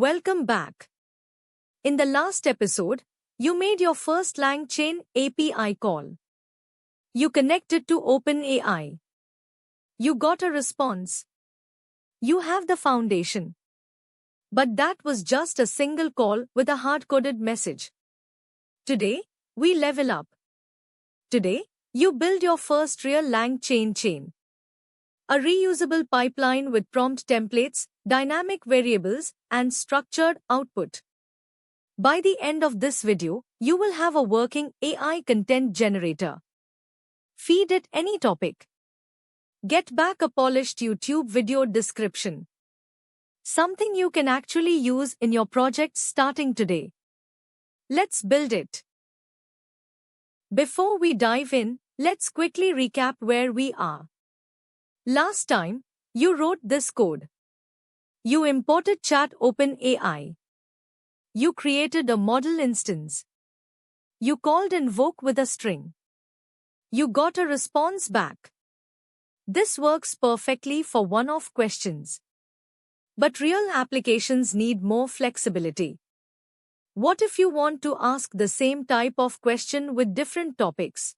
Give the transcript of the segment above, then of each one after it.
Welcome back. In the last episode, you made your first LangChain API call. You connected to OpenAI. You got a response. You have the foundation. But that was just a single call with a hard-coded message. Today, we level up. Today, you build your first real LangChain chain. A reusable pipeline with prompt templates, dynamic variables, and structured output. By the end of this video, you will have a working AI content generator. Feed it any topic. Get back a polished YouTube video description. Something you can actually use in your projects starting today. Let's build it. Before we dive in, let's quickly recap where we are. Last time, you wrote this code. You imported Chat OpenAI. You created a model instance. You called invoke with a string. You got a response back. This works perfectly for one-off questions. But real applications need more flexibility. What if you want to ask the same type of question with different topics?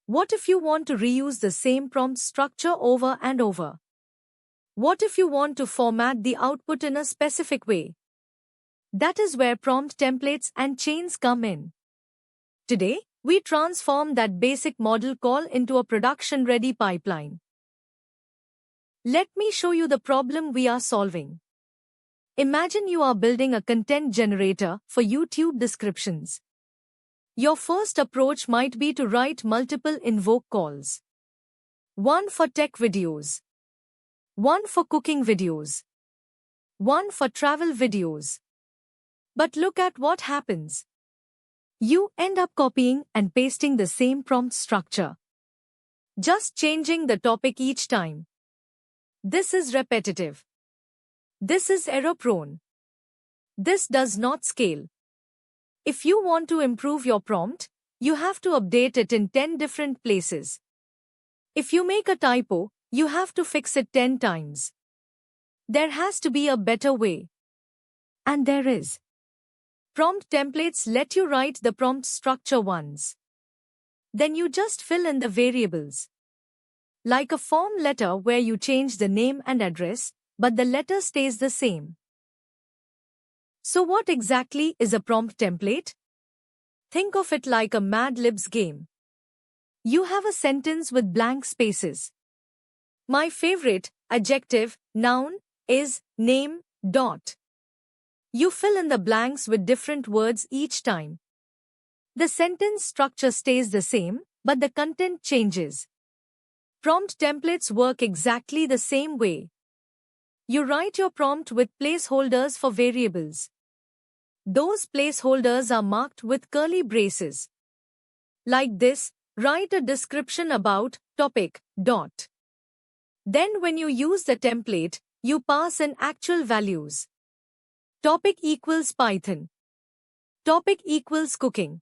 What if you want to reuse the same prompt structure over and over? What if you want to format the output in a specific way? That is where prompt templates and chains come in. Today, we transform that basic model call into a production-ready pipeline. Let me show you the problem we are solving. Imagine you are building a content generator for YouTube descriptions. Your first approach might be to write multiple invoke calls. One for tech videos. One for cooking videos. One for travel videos. But look at what happens. You end up copying and pasting the same prompt structure. Just changing the topic each time. This is repetitive. This is error-prone. This does not scale. If you want to improve your prompt, you have to update it in 10 different places. If you make a typo, you have to fix it 10 times. There has to be a better way. And there is. Prompt templates let you write the prompt structure once. Then you just fill in the variables. Like a form letter where you change the name and address, but the letter stays the same. So what exactly is a prompt template? Think of it like a Mad Libs game. You have a sentence with blank spaces. My favorite, adjective, noun, is, name, dot. You fill in the blanks with different words each time. The sentence structure stays the same, but the content changes. Prompt templates work exactly the same way. You write your prompt with placeholders for variables. Those placeholders are marked with curly braces. Like this, write a description about topic, dot. Then when you use the template, you pass in actual values. Topic equals Python. Topic equals cooking.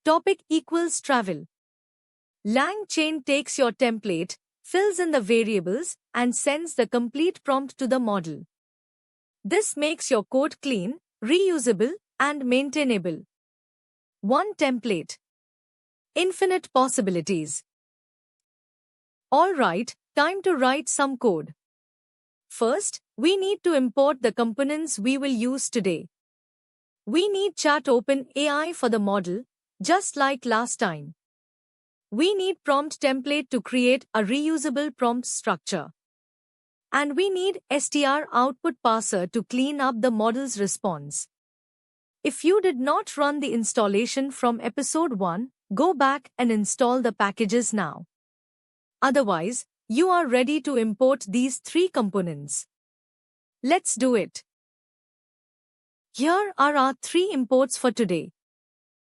Topic equals travel. LangChain takes your template, fills in the variables, and sends the complete prompt to the model. This makes your code clean, reusable, and maintainable. One template. Infinite possibilities. Alright, time to write some code. First, we need to import the components we will use today. We need Chat OpenAI for the model, just like last time. We need prompt template to create a reusable prompt structure. And we need str output parser to clean up the model's response. If you did not run the installation from episode 1, go back and install the packages now. Otherwise, you are ready to import these 3 components. Let's do it. Here are our 3 imports for today.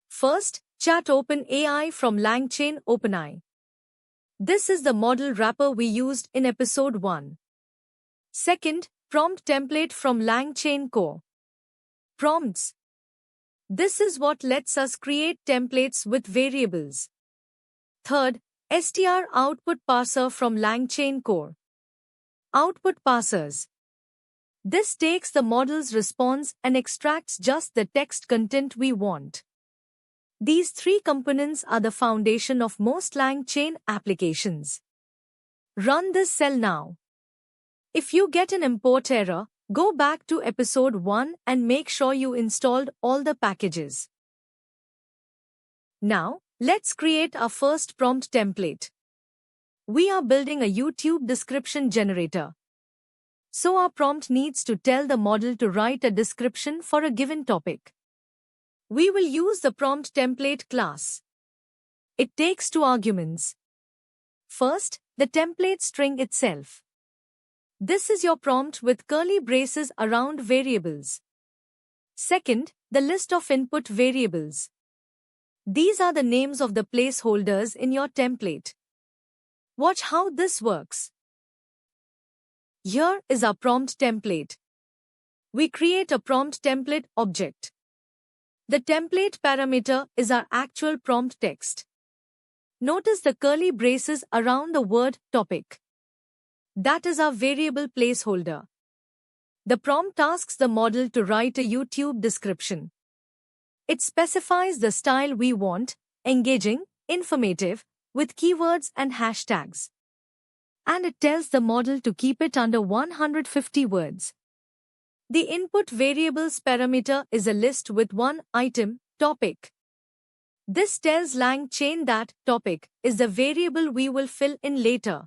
First, Chat OpenAI from LangChain OpenAI. This is the model wrapper we used in episode 1. Second, prompt template from LangChain Core. Prompts. This is what lets us create templates with variables. Third, str output parser from LangChain Core. Output parsers. This takes the model's response and extracts just the text content we want. These three components are the foundation of most LangChain applications. Run this cell now. If you get an import error, go back to episode 1 and make sure you installed all the packages. Now, let's create our first prompt template. We are building a YouTube description generator. So our prompt needs to tell the model to write a description for a given topic. We will use the prompt template class. It takes two arguments. First, the template string itself. This is your prompt with curly braces around variables. Second, the list of input variables. These are the names of the placeholders in your template. Watch how this works. Here is our prompt template. We create a prompt template object. The template parameter is our actual prompt text. Notice the curly braces around the word topic. That is our variable placeholder. The prompt asks the model to write a YouTube description. It specifies the style we want, engaging, informative, with keywords and hashtags. And it tells the model to keep it under 150 words. The input variables parameter is a list with one item, topic. This tells LangChain that topic is the variable we will fill in later.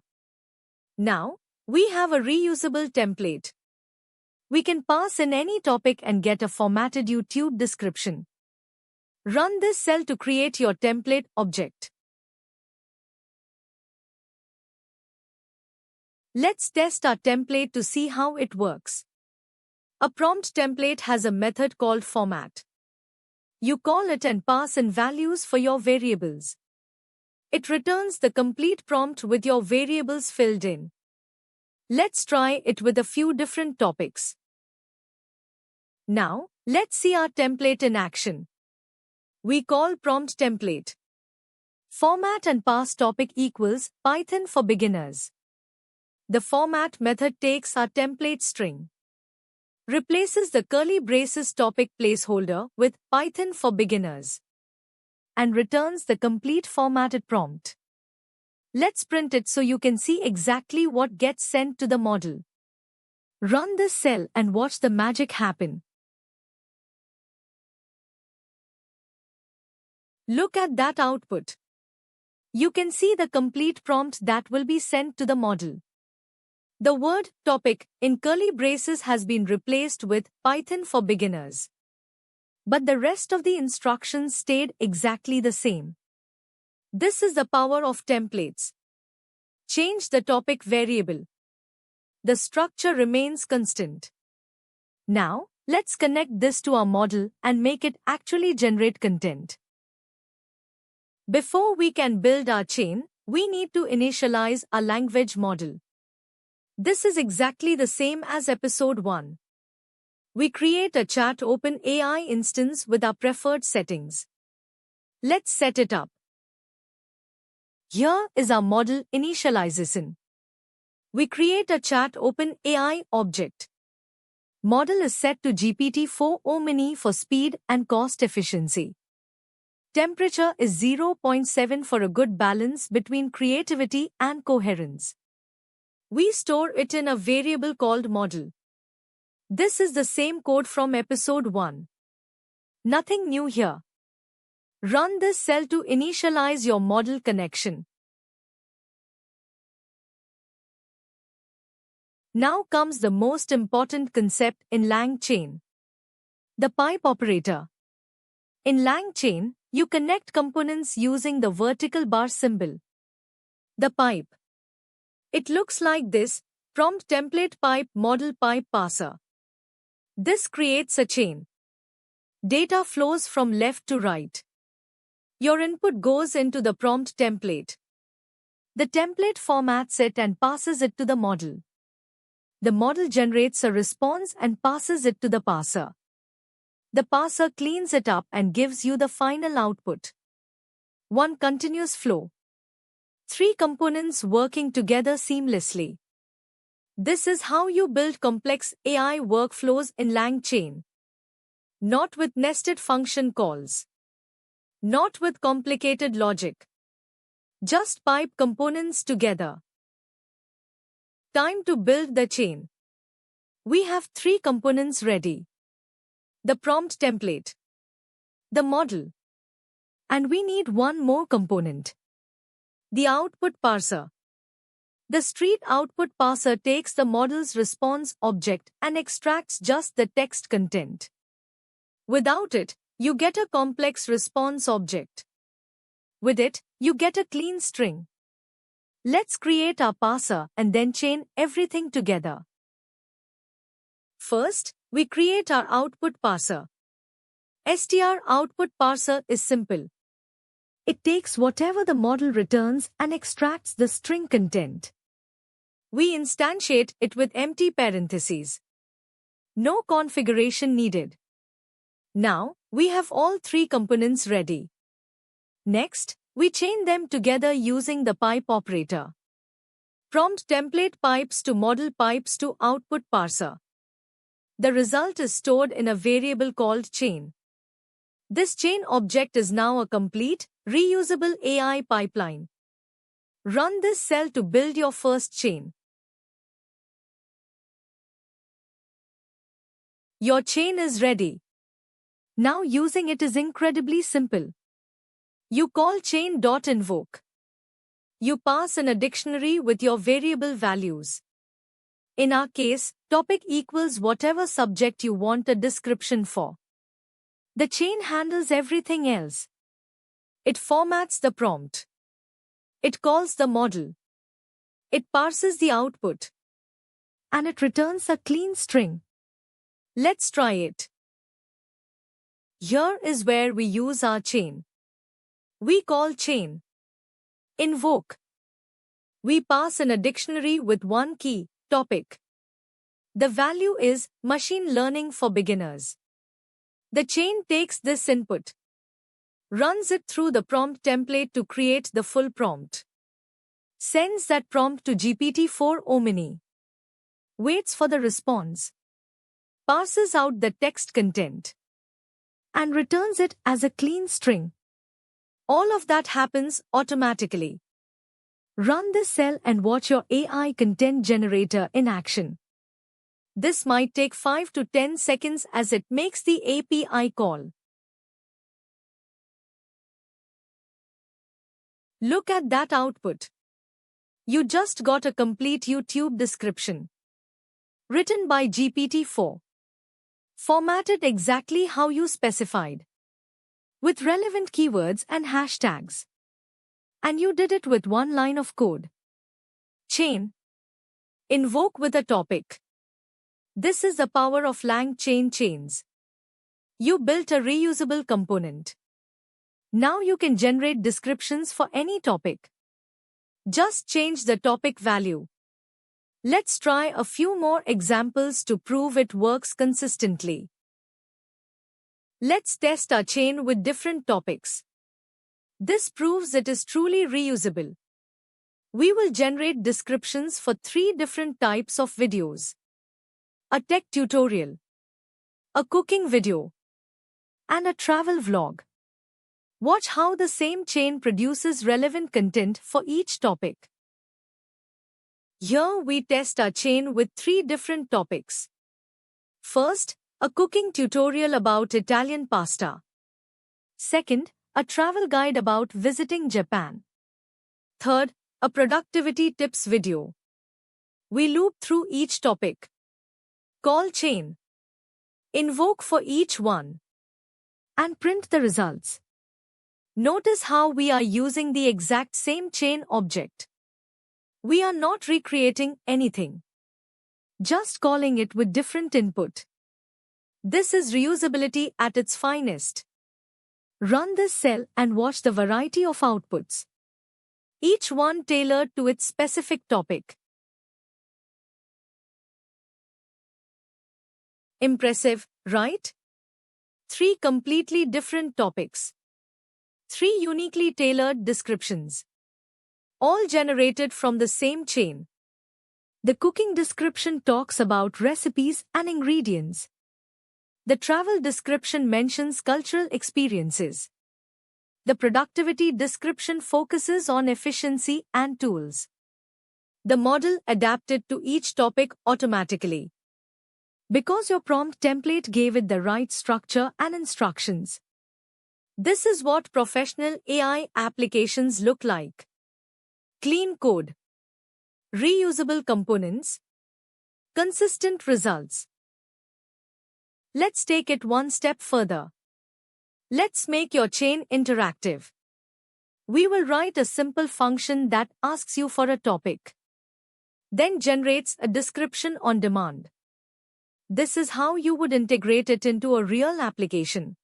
Now, we have a reusable template. We can pass in any topic and get a formatted YouTube description. Run this cell to create your template object. Let's test our template to see how it works. A prompt template has a method called format. You call it and pass in values for your variables. It returns the complete prompt with your variables filled in. Let's try it with a few different topics. Now, let's see our template in action. We call prompt template. Format and pass topic equals Python for beginners. The format method takes our template string, replaces the curly braces topic placeholder with Python for beginners, and returns the complete formatted prompt. Let's print it so you can see exactly what gets sent to the model. Run this cell and watch the magic happen. Look at that output. You can see the complete prompt that will be sent to the model. The word topic in curly braces has been replaced with Python for beginners. But the rest of the instructions stayed exactly the same. This is the power of templates. Change the topic variable. The structure remains constant. Now, let's connect this to our model and make it actually generate content. Before we can build our chain, we need to initialize our language model. This is exactly the same as episode 1. We create a chat OpenAI instance with our preferred settings. Let's set it up. Here is our model initialization. We create a chat OpenAI object. Model is set to GPT-4o Mini for speed and cost efficiency. Temperature is 0.7 for a good balance between creativity and coherence. We store it in a variable called model. This is the same code from episode 1. Nothing new here. Run this cell to initialize your model connection. Now comes the most important concept in LangChain. The pipe operator. In LangChain, you connect components using the vertical bar symbol. The pipe. It looks like this: prompt template pipe model pipe parser. This creates a chain. Data flows from left to right. Your input goes into the prompt template. The template formats it and passes it to the model. The model generates a response and passes it to the parser. The parser cleans it up and gives you the final output. One continuous flow. Three components working together seamlessly. This is how you build complex AI workflows in LangChain. Not with nested function calls. Not with complicated logic. Just pipe components together. Time to build the chain. We have 3 components ready. The prompt template, the model, and we need one more component. The output parser. The street output parser takes the model's response object and extracts just the text content. Without it, you get a complex response object. With it, you get a clean string. Let's create our parser and then chain everything together. First, we create our output parser. str output parser is simple. It takes whatever the model returns and extracts the string content. We instantiate it with empty parentheses. No configuration needed. Now, we have all 3 components ready. Next, we chain them together using the pipe operator. Prompt template pipes to model pipes to output parser. The result is stored in a variable called chain. This chain object is now a complete, reusable AI pipeline. Run this cell to build your first chain. Your chain is ready. Now using it is incredibly simple. You call chain.invoke. You pass in a dictionary with your variable values. In our case, topic equals whatever subject you want a description for. The chain handles everything else. It formats the prompt. It calls the model. It parses the output. And it returns a clean string. Let's try it. Here is where we use our chain. We call chain. Invoke. We pass in a dictionary with one key, topic. The value is machine learning for beginners. The chain takes this input, runs it through the prompt template to create the full prompt, sends that prompt to GPT-4 Omni, waits for the response, parses out the text content, and returns it as a clean string. All of that happens automatically. Run this cell and watch your AI content generator in action. This might take 5 to 10 seconds as it makes the API call. Look at that output. You just got a complete YouTube description. Written by GPT-4. Formatted exactly how you specified. With relevant keywords and hashtags. And you did it with one line of code. Chain. Invoke with a topic. This is the power of LangChain chains. You built a reusable component. Now you can generate descriptions for any topic. Just change the topic value. Let's try a few more examples to prove it works consistently. Let's test our chain with different topics. This proves it is truly reusable. We will generate descriptions for 3 different types of videos. A tech tutorial, a cooking video, and a travel vlog. Watch how the same chain produces relevant content for each topic. Here we test our chain with 3 different topics. First, a cooking tutorial about Italian pasta. Second, a travel guide about visiting Japan. Third, a productivity tips video. We loop through each topic. Call chain. Invoke for each one. And print the results. Notice how we are using the exact same chain object. We are not recreating anything. Just calling it with different input. This is reusability at its finest. Run this cell and watch the variety of outputs. Each one tailored to its specific topic. Impressive, right? 3 completely different topics. 3 uniquely tailored descriptions. All generated from the same chain. The cooking description talks about recipes and ingredients. The travel description mentions cultural experiences. The productivity description focuses on efficiency and tools. The model adapted to each topic automatically, because your prompt template gave it the right structure and instructions. This is what professional AI applications look like. Clean code, reusable components, consistent results. Let's take it one step further. Let's make your chain interactive. We will write a simple function that asks you for a topic, then generates a description on demand. This is how you would integrate it into a real application.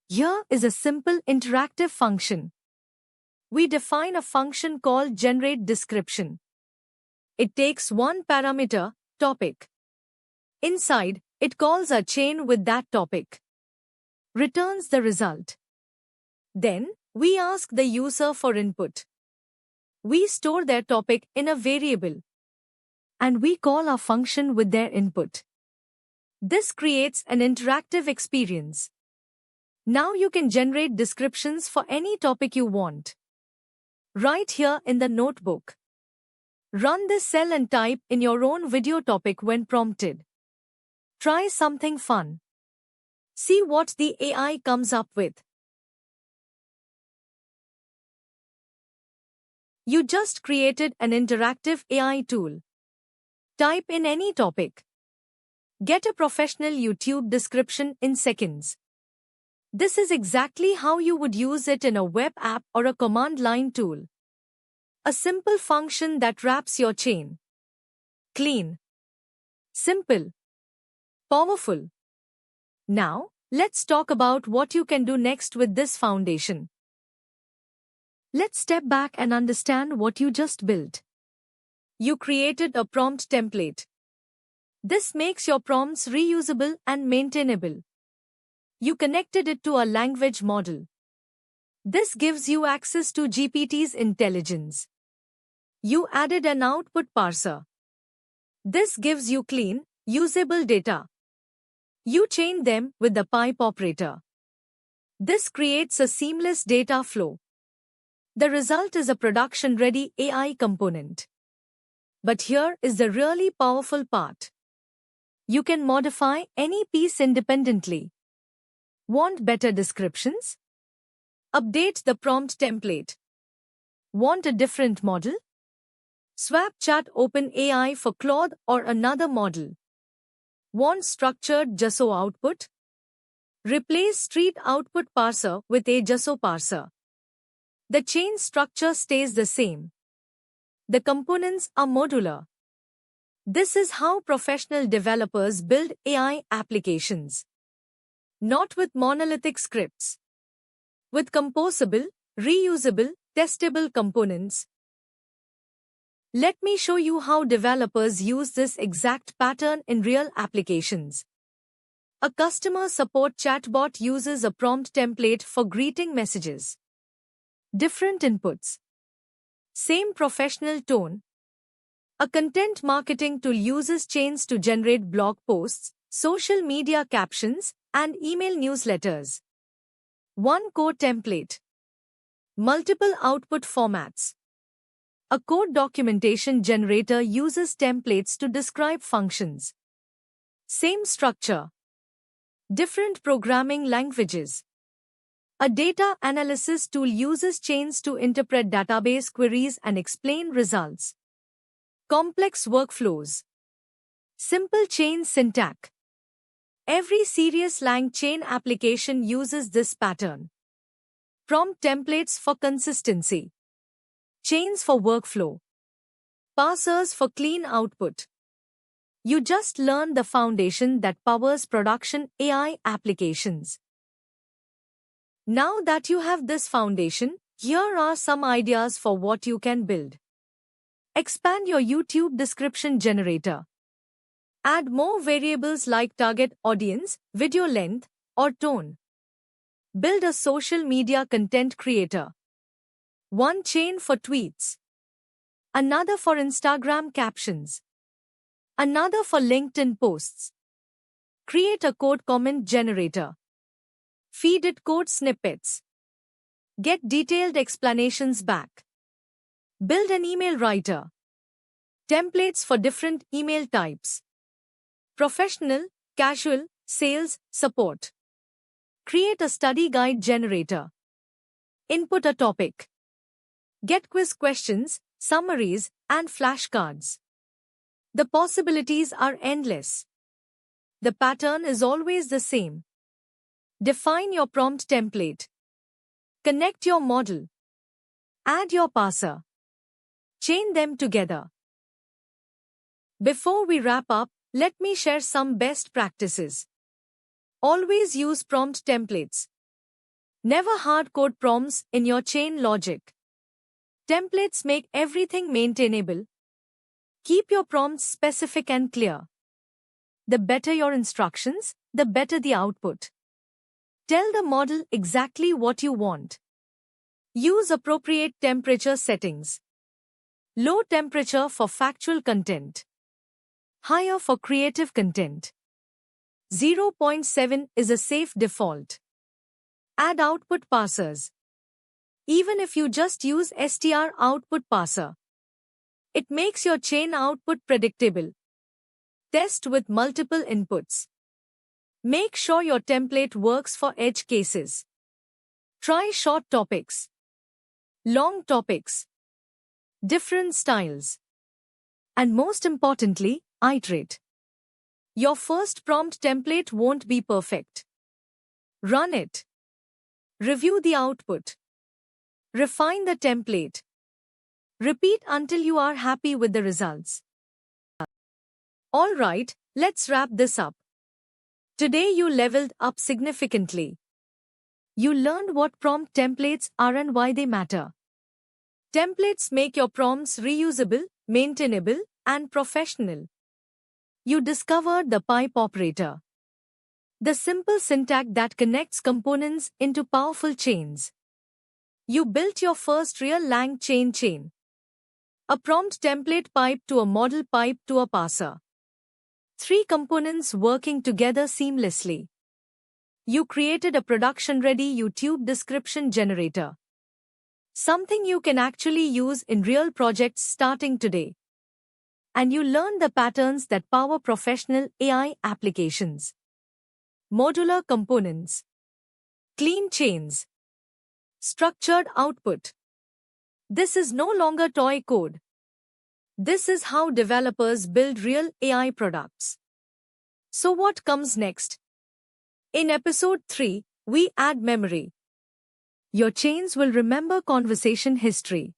Here is a simple interactive function. We define a function called generateDescription. It takes one parameter, topic. Inside, it calls a chain with that topic. Returns the result. Then, we ask the user for input. We store their topic in a variable, and we call our function with their input. This creates an interactive experience. Now you can generate descriptions for any topic you want. Right here in the notebook. Run this cell and type in your own video topic when prompted. Try something fun. See what the AI comes up with. You just created an interactive AI tool. Type in any topic. Get a professional YouTube description in seconds. This is exactly how you would use it in a web app or a command line tool. A simple function that wraps your chain. Clean. Simple. Powerful. Now, let's talk about what you can do next with this foundation. Let's step back and understand what you just built. You created a prompt template. This makes your prompts reusable and maintainable. You connected it to a language model. This gives you access to GPT's intelligence. You added an output parser. This gives you clean, usable data. You chained them with the pipe operator. This creates a seamless data flow. The result is a production-ready AI component. But here is the really powerful part. You can modify any piece independently. Want better descriptions? Update the prompt template. Want a different model? Swap Chat OpenAI for Claude or another model. Want structured JSO output? Replace Street Output Parser with a JSO parser. The chain structure stays the same. The components are modular. This is how professional developers build AI applications. Not with monolithic scripts. With composable, reusable, testable components. Let me show you how developers use this exact pattern in real applications. A customer support chatbot uses a prompt template for greeting messages. Different inputs. Same professional tone. A content marketing tool uses chains to generate blog posts, social media captions, and email newsletters. One core template. Multiple output formats. A code documentation generator uses templates to describe functions. Same structure. Different programming languages. A data analysis tool uses chains to interpret database queries and explain results. Complex workflows. Simple chain syntax. Every serious LangChain application uses this pattern. Prompt templates for consistency. Chains for workflow. Parsers for clean output. You just learned the foundation that powers production AI applications. Now that you have this foundation, here are some ideas for what you can build. Expand your YouTube description generator. Add more variables like target audience, video length, or tone. Build a social media content creator. One chain for tweets. another for Instagram captions, another for LinkedIn posts. Create a code comment generator. Feed it code snippets. Get detailed explanations back. Build an email writer. Templates for different email types. Professional, casual, sales, support. Create a study guide generator. Input a topic. Get quiz questions, summaries, and flashcards. The possibilities are endless. The pattern is always the same. Define your prompt template. Connect your model. Add your parser. Chain them together. Before we wrap up, let me share some best practices. Always use prompt templates. Never hard-code prompts in your chain logic. Templates make everything maintainable. Keep your prompts specific and clear. The better your instructions, the better the output. Tell the model exactly what you want. Use appropriate temperature settings. Low temperature for factual content. Higher for creative content. 0.7 is a safe default. Add output parsers. Even if you just use str output parser, it makes your chain output predictable. Test with multiple inputs. Make sure your template works for edge cases. Try short topics, long topics, different styles. And most importantly, iterate. Your first prompt template won't be perfect. Run it. Review the output. Refine the template. Repeat until you are happy with the results. Alright, let's wrap this up. Today you leveled up significantly. You learned what prompt templates are and why they matter. Templates make your prompts reusable, maintainable, and professional. You discovered the pipe operator, the simple syntax that connects components into powerful chains. You built your first real LangChain chain, a prompt template pipe to a model pipe to a parser. 3 components working together seamlessly. You created a production-ready YouTube description generator, something you can actually use in real projects starting today. And you learned the patterns that power professional AI applications. Modular components, clean chains, structured output. This is no longer toy code. This is how developers build real AI products. So what comes next? In episode 3, we add memory. Your chains will remember conversation history.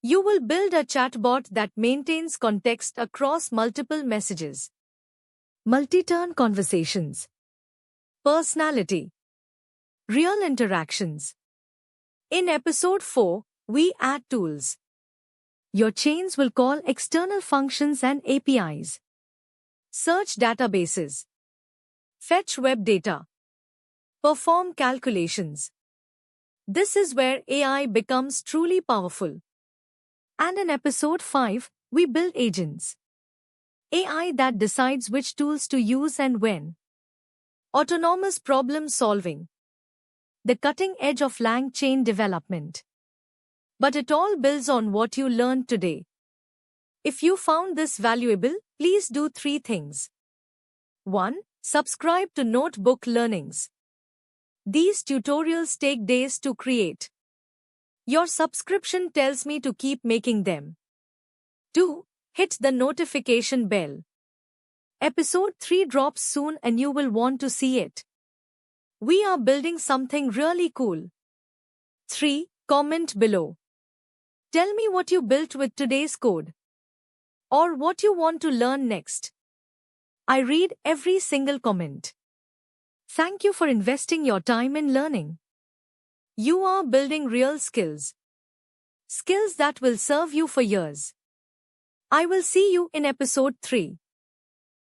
You will build a chatbot that maintains context across multiple messages. Multi-turn conversations. Personality. Real interactions. In episode 4, we add tools. Your chains will call external functions and APIs. Search databases. Fetch web data. Perform calculations. This is where AI becomes truly powerful. And in episode 5, we build agents. AI that decides which tools to use and when. Autonomous problem solving. The cutting edge of LangChain development. But it all builds on what you learned today. If you found this valuable, please do 3 things. 1. Subscribe to Notebook Learnings. These tutorials take days to create. Your subscription tells me to keep making them. 2. Hit the notification bell. Episode 3 drops soon and you will want to see it. We are building something really cool. 3. Comment below. Tell me what you built with today's code. Or what you want to learn next. I read every single comment. Thank you for investing your time in learning. You are building real skills. Skills that will serve you for years. I will see you in episode 3.